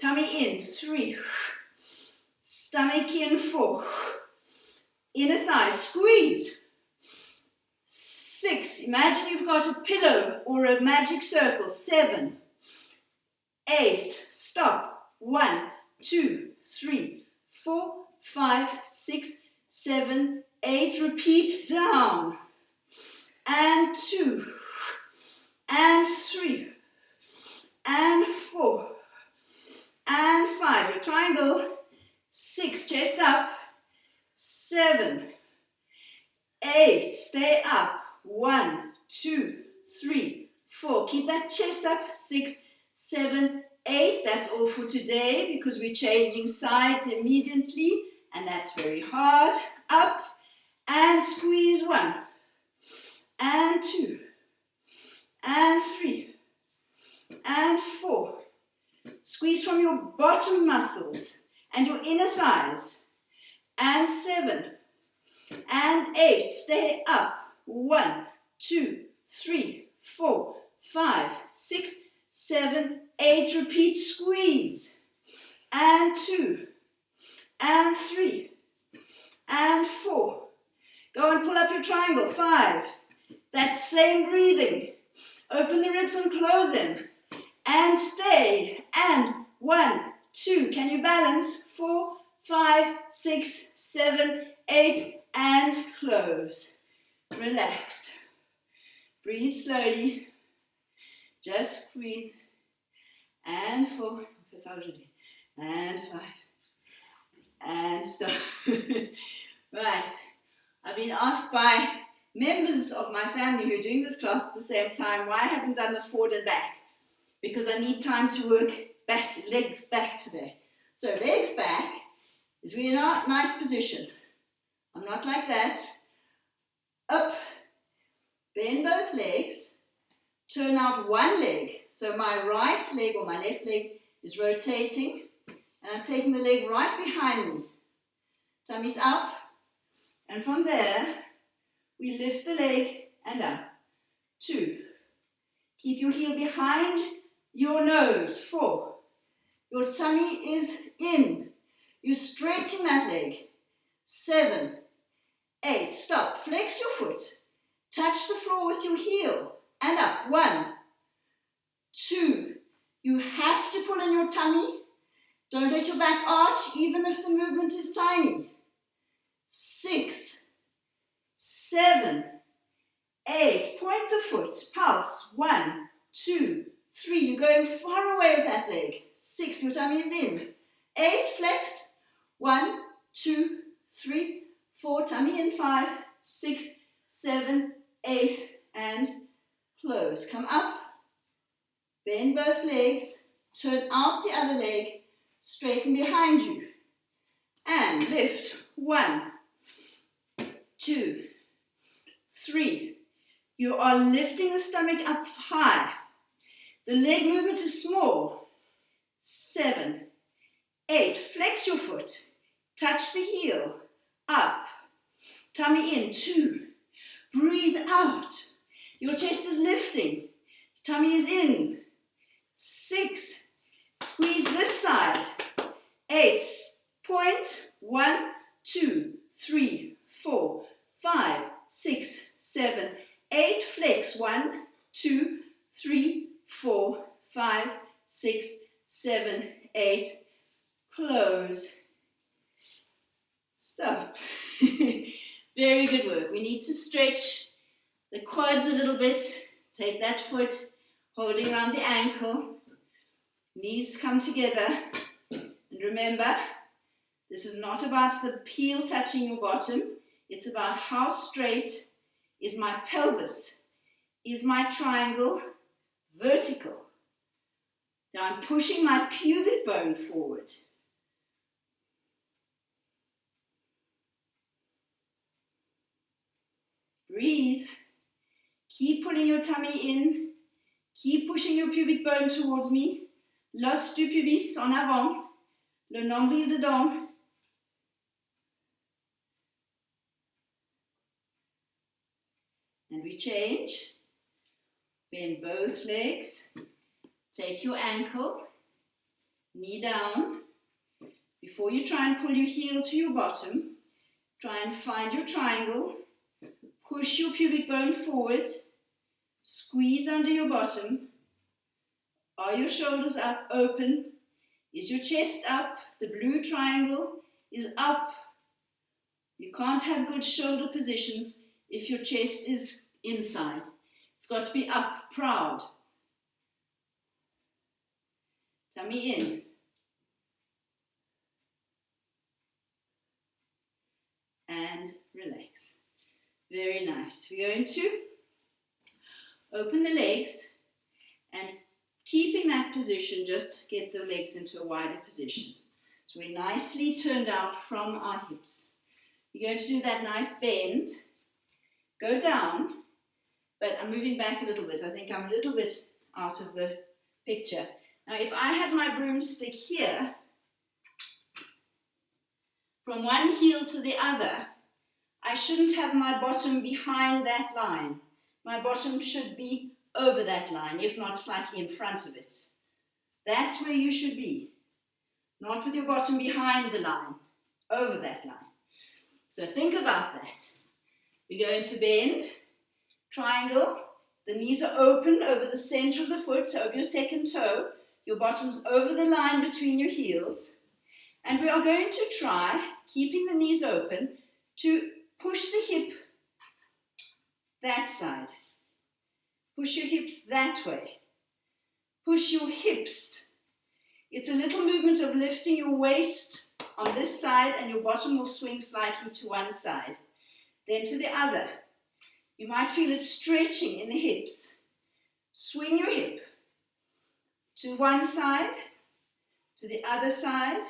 Tummy in. 3. Stomach in. 4. Inner thigh, squeeze. 6. Imagine you've got a pillow or a magic circle. 7. 8. Stop. 1, 2, 3, 4, 5, 6, 7, 8. Repeat, down. And 2, and 3, and 4, and 5. Your triangle. 6, chest up. 7, 8, stay up. 1, 2, 3, 4. Keep that chest up. 6, 7, 8. That's all for today because we're changing sides immediately and that's very hard. Up and squeeze. 1, and 2, and 3, and 4. Squeeze from your bottom muscles and your inner thighs. And 7, and 8. Stay up. 1, 2, 3, 4, 5, 6, 7, 8. Repeat, squeeze. And 2, and 3, and 4. Go and pull up your triangle. 5. That same breathing. Open the ribs and close them. And stay. And 1, 2. Can you balance? 4, 5, 6, 7, 8. And close. Relax. Breathe slowly. Just breathe. And 4, and 5, and stop. Right. I've been asked by members of my family who are doing this class at the same time why I haven't done the forward and back. Because I need time to work back, legs back today. So legs back is we're in a nice position. I'm not like that. Up, bend both legs, turn out one leg. So my right leg or my left leg is rotating and I'm taking the leg right behind me. Tummy's up and from there we lift the leg and up. 2. Keep your heel behind your nose. 4. Your tummy is in. You're straightening that leg. 7, 8. Stop. Flex your foot. Touch the floor with your heel. And up. 1, 2. You have to pull in your tummy. Don't let your back arch, even if the movement is tiny. 6, 7, 8. Point the foot. Pulse. 1, 2, 3. You're going far away with that leg. 6. Your tummy is in. 8. Flex. 1, 2, 3, 4. Tummy in. 5, 6, 7, 8. And close. Come up. Bend both legs. Turn out the other leg. Straighten behind you. And lift. 1, 2, 3. You are lifting the stomach up high. The leg movement is small. 7, 8. Flex your foot. Touch the heel. Up. Tummy in. 2. Breathe out. Your chest is lifting. Tummy is in. 6. Squeeze this side. 8. Point. 1, 2, 3, 4, 5, 6, 7, 8. Flex. 1, 2, 3, 4, 5, 6, 7, 8. Close. Stop. Very good work. We need to stretch the quads a little bit. Take that foot, holding around the ankle. Knees come together. And remember, this is not about the heel touching your bottom. It's about how straight is my pelvis. Is my triangle vertical? Now I'm pushing my pubic bone forward. Breathe. Keep pulling your tummy in. Keep pushing your pubic bone towards me. L'os du pubis en avant. Le nombril dedans. And we change. Bend both legs. Take your ankle. Knee down. Before you try and pull your heel to your bottom, try and find your triangle. Push your pubic bone forward. Squeeze under your bottom. Are your shoulders up, open? Is your chest up? The blue triangle is up. You can't have good shoulder positions if your chest is inside. It's got to be up, proud. Tummy in. And relax. Very nice. We're going to open the legs and keeping that position, just get the legs into a wider position. So we're nicely turned out from our hips. You're going to do that nice bend. Go down, but I'm moving back a little bit. I think I'm a little bit out of the picture. Now if I had my broomstick here, from one heel to the other, I shouldn't have my bottom behind that line. My bottom should be over that line, if not slightly in front of it. That's where you should be. Not with your bottom behind the line, over that line. So think about that. We're going to bend, triangle. The knees are open over the center of the foot, so over your second toe. Your bottom's over the line between your heels. And we are going to try, keeping the knees open, to push the hip that side. Push your hips that way. Push your hips. It's a little movement of lifting your waist on this side and your bottom will swing slightly to one side. Then to the other. You might feel it stretching in the hips. Swing your hip to one side, to the other side,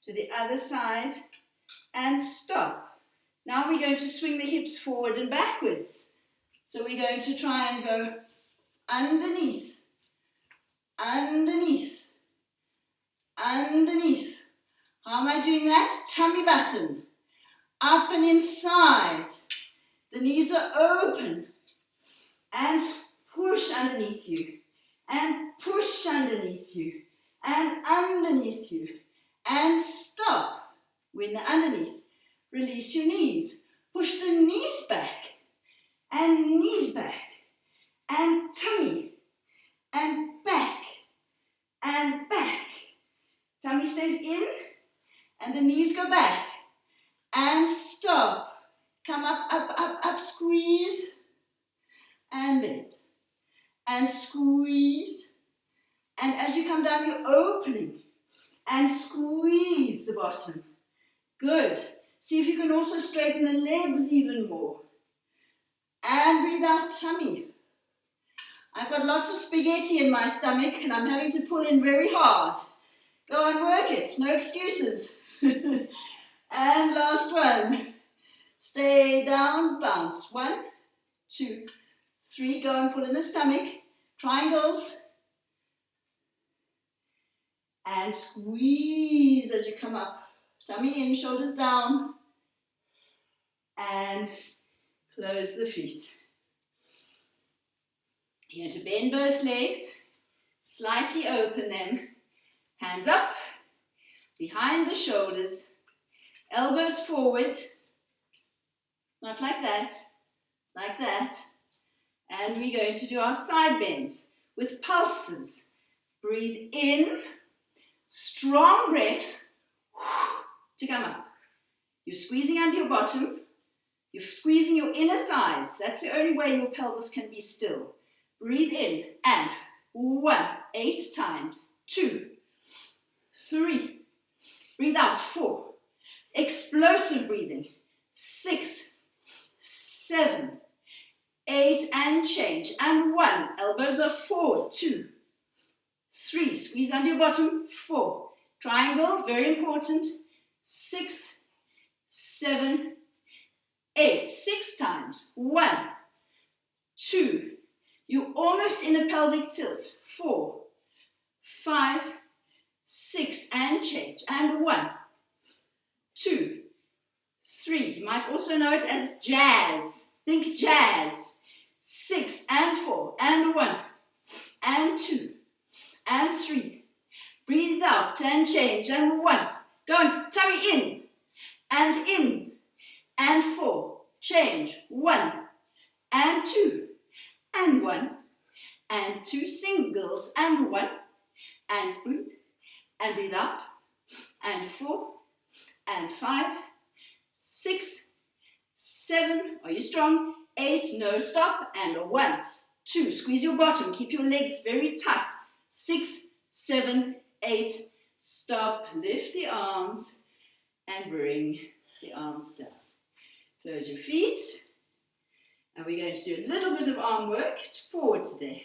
to the other side, and stop. Now we're going to swing the hips forward and backwards. So we're going to try and go underneath, underneath, underneath. How am I doing that? Tummy button. Up and inside. The knees are open. And push underneath you. And push underneath you. And underneath you. And stop. When they're underneath, release your knees. Push the knees back. And knees back. And tummy. And back. And back. Tummy stays in. And the knees go back. And stop. Come up, up, up, up, squeeze. And bend. And squeeze. And as you come down, you're opening. And squeeze the bottom. Good. See if you can also straighten the legs even more. And breathe out, tummy. I've got lots of spaghetti in my stomach and I'm having to pull in very hard. Go and work it, no excuses. And last one. Stay down, bounce. 1, 2, 3. Go and pull in the stomach. Triangles. And squeeze as you come up. Tummy in, shoulders down. And close the feet. You're going to bend both legs. Slightly open them. Hands up. Behind the shoulders. Elbows forward. Not like that. Like that. And we're going to do our side bends with pulses. Breathe in. Strong breath to come up. You're squeezing under your bottom. You're squeezing your inner thighs. That's the only way your pelvis can be still. Breathe in and 1, 8 times. 2, 3. Breathe out. 4. Explosive breathing. 6, 7, 8 and change. And 1. Elbows are forward. 2, 3. Squeeze under your bottom. 4. Triangle, very important. 6, 7, 8. 6 times. 1, 2. You're almost in a pelvic tilt. 4, 5, 6 and change. And 1, 2, 3. You might also know it as jazz. Think jazz. 6 and 4 and 1 and 2 and 3. Breathe out and change. And 1. Go on, tummy in and 4. Change. 1 and 2 and 1 and 2. Singles and 1 and breathe out and 4 and 5, 6, 7, are you strong? 8, no, stop, and 1, 2, squeeze your bottom, keep your legs very tight, 6, 7, 8, stop, lift the arms, and bring the arms down. Close your feet, and we're going to do a little bit of arm work. It's forward today.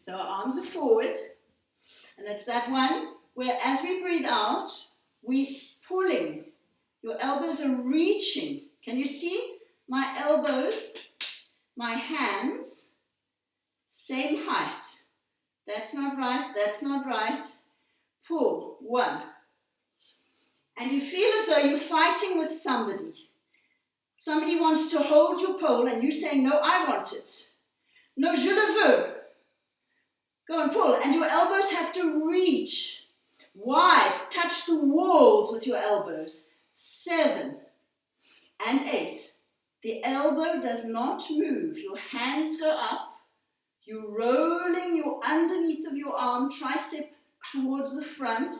So our arms are forward, and it's that one where as we breathe out, we're pulling. Your elbows are reaching. Can you see? My elbows, my hands, same height. That's not right, that's not right. Pull, 1. And you feel as though you're fighting with somebody. Somebody wants to hold your pole and you say, no, I want it. No, je le veux. Go and pull. And your elbows have to reach wide. Touch the walls with your elbows. 7 and 8. The elbow does not move. Your hands go up. You're rolling your underneath of your arm, tricep towards the front.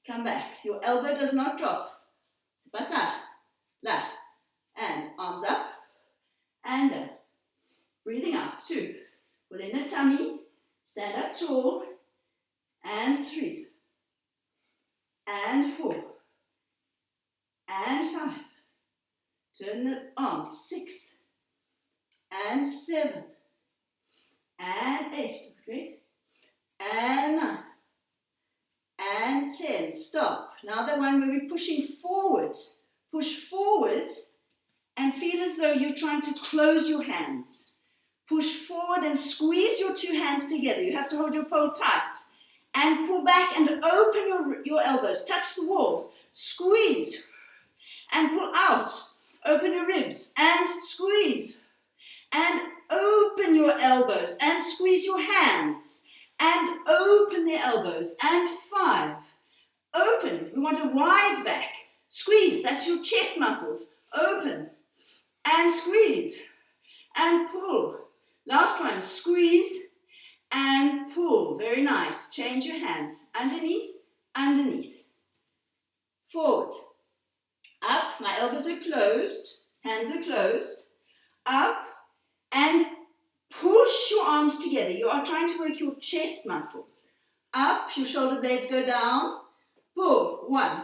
Come back. Your elbow does not drop. C'est pas ça. Là. And arms up and down. Breathing out. 2. Pull in the tummy. Stand up tall. And 3. And 4. And 5. Turn the arms. 6. And 7. And 8. Okay. And 9. And 10. Stop. Now the one where we're pushing forward. Push forward and feel as though you're trying to close your hands. Push forward and squeeze your 2 hands together. You have to hold your pole tight. And pull back and open your elbows. Touch the walls. Squeeze. And pull out. Open your ribs. And squeeze. And open your elbows. And squeeze your hands. And open the elbows. And 5. Open. We want a wide back. Squeeze. That's your chest muscles. Open. And squeeze. And pull. Last one. Squeeze. And pull. Very nice. Change your hands. Underneath. Underneath. Forward. Up. My elbows are closed. Hands are closed. Up. And push your arms together. You are trying to work your chest muscles. Up. Your shoulder blades go down. Pull. 1.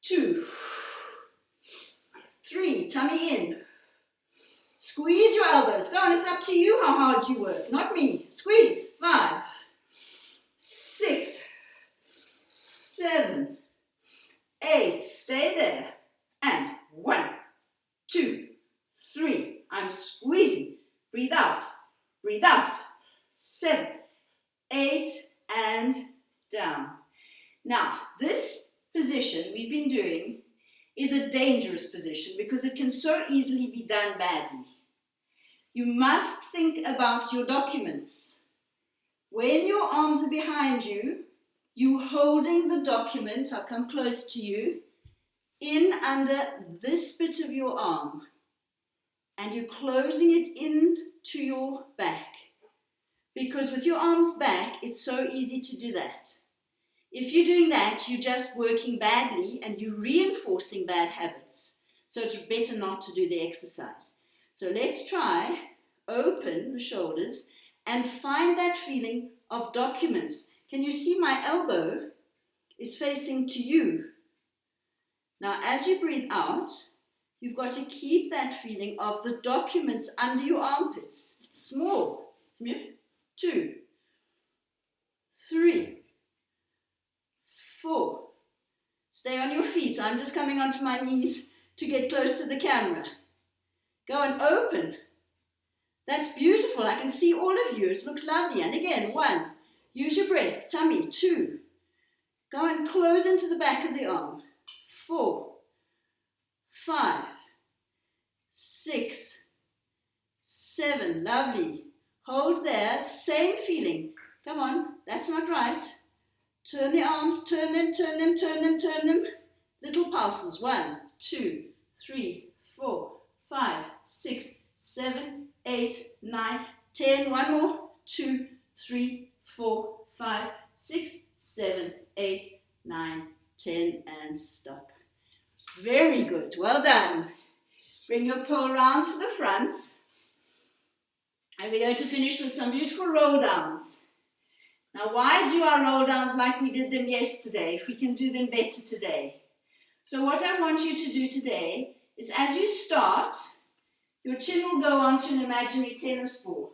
2. 3. Tummy in. Squeeze your elbows. Go on, it's up to you how hard you work, not me. Squeeze. 5. 6. 7. 8. Stay there. And 1, 2, 3. I'm squeezing. Breathe out. Breathe out. 7, 8, and down. Now, this position we've been doing is a dangerous position because it can so easily be done badly. You must think about your documents. When your arms are behind you, you're holding the document, I'll come close to you, in under this bit of your arm. And you're closing it in to your back. Because with your arms back, it's so easy to do that. If you're doing that, you're just working badly and you're reinforcing bad habits. So it's better not to do the exercise. So let's try, open the shoulders and find that feeling of documents. Can you see my elbow is facing to you? Now as you breathe out, you've got to keep that feeling of the documents under your armpits. It's small. 2, 3, 4. Stay on your feet. I'm just coming onto my knees to get close to the camera. Go and open. That's beautiful. I can see all of you. It looks lovely. And again, 1. Use your breath. Tummy. 2. Go and close into the back of the arm. 4, 5, 6, 7. Lovely. Hold there. Same feeling. Come on. That's not right. Turn the arms. Turn them, turn them, turn them, turn them. Little pulses. 1, 2, 3, 4, 5, 6, 7, 8, 9, 10. One more. 2, 3, 4, 5, 6, 7, 8, 9, 10, and stop. Very good, well done. Bring your pole round to the front. And we're going to finish with some beautiful roll downs. Now, why do our roll downs like we did them yesterday, if we can do them better today? So what I want you to do today is, as you start, your chin will go onto an imaginary tennis ball.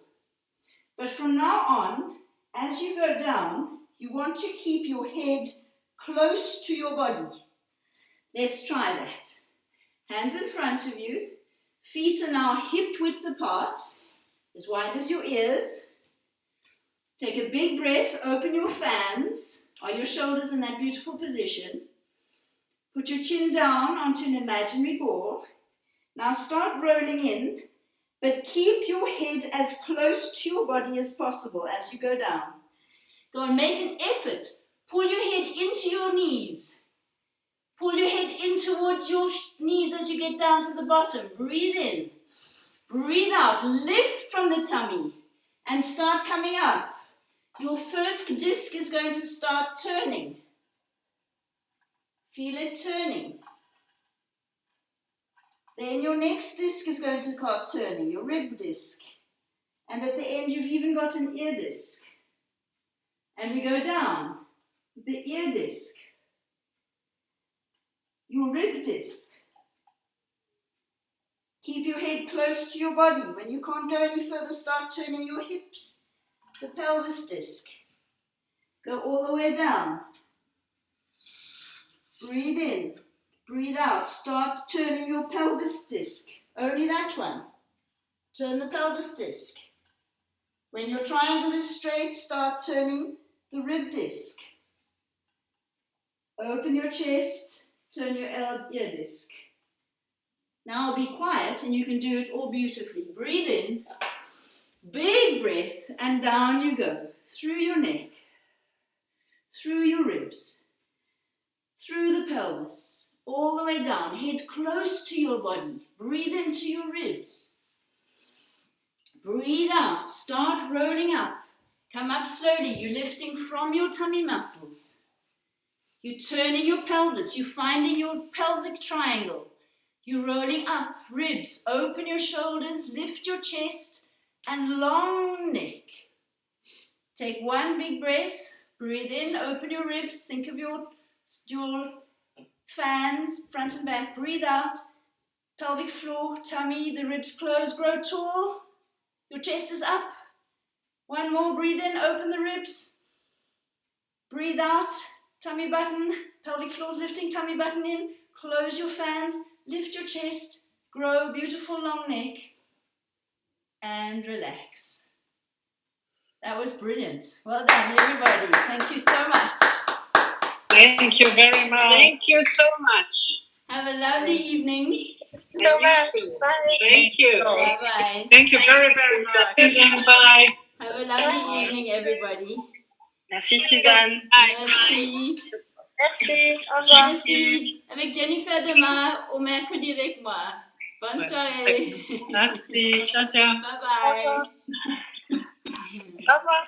But from now on, as you go down, you want to keep your head close to your body. Let's try that. Hands in front of you. Feet are now hip width apart, as wide as your ears. Take a big breath, open your fans. Are your shoulders in that beautiful position? Put your chin down onto an imaginary ball. Now start rolling in, but keep your head as close to your body as possible as you go down. Go and make an effort. Pull your head into your knees. Pull your head in towards your knees as you get down to the bottom. Breathe in. Breathe out. Lift from the tummy and start coming up. Your first disc is going to start turning. Feel it turning. Then your next disc is going to start turning, your rib disc. And at the end, you've even got an ear disc. And we go down. The ear disc. Your rib disc. Keep your head close to your body. When you can't go any further, start turning your hips. The pelvis disc. Go all the way down. Breathe in. Breathe out. Start turning your pelvis disc. Only that one. Turn the pelvis disc. When your triangle is straight, start turning the rib disc. Open your chest. Turn your ear disc. Now be quiet and you can do it all beautifully. Breathe in. Big breath, and down you go. Through your neck. Through your ribs. Through the pelvis. All the way down. Head close to your body. Breathe into your ribs. Breathe out. Start rolling up. Come up slowly. You're lifting from your tummy muscles. You're turning your pelvis. You're finding your pelvic triangle. You're rolling up. Ribs. Open your shoulders. Lift your chest. And long neck. Take one big breath. Breathe in. Open your ribs. Think of your fans, front and back. Breathe out. Pelvic floor, tummy, the ribs close. Grow tall. Your chest is up. One more. Breathe in. Open the ribs. Breathe out. Tummy button. Pelvic floor's lifting. Tummy button in. Close your fans. Lift your chest. Grow. Beautiful long neck. And relax. That was brilliant. Well done, everybody. Thank you so much. Thank you very much. Thank you so much. Have a lovely evening. So much. Bye. Thank you. Bye-bye. Thank you very, very much. Bye. Have a lovely evening, everybody. Merci Suzanne. Merci. Merci. Au revoir. Merci. Avec Jennifer demain, au mercredi avec moi. Bonne soirée. Merci. Ciao, ciao. Bye-bye. Au revoir.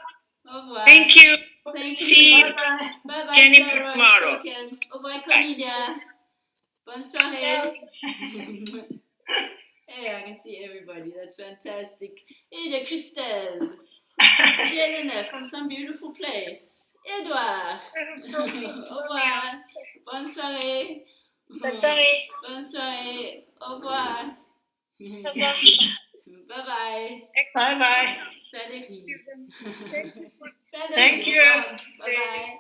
Au revoir. Thank you. Thank See you. you, Bye-bye, Jennifer, Sarah. tomorrow. Take care. Au revoir, Cornelia. Bonne soirée. Hey, I can see everybody. That's fantastic. Hey there, Christelle. Jelena from some beautiful place. Edouard. Au revoir. Bonne soirée. Bonne soirée. Bonne soirée. Au revoir. Au revoir. Bye-bye. Bye-bye. Valérie. Thank you. Bye-bye.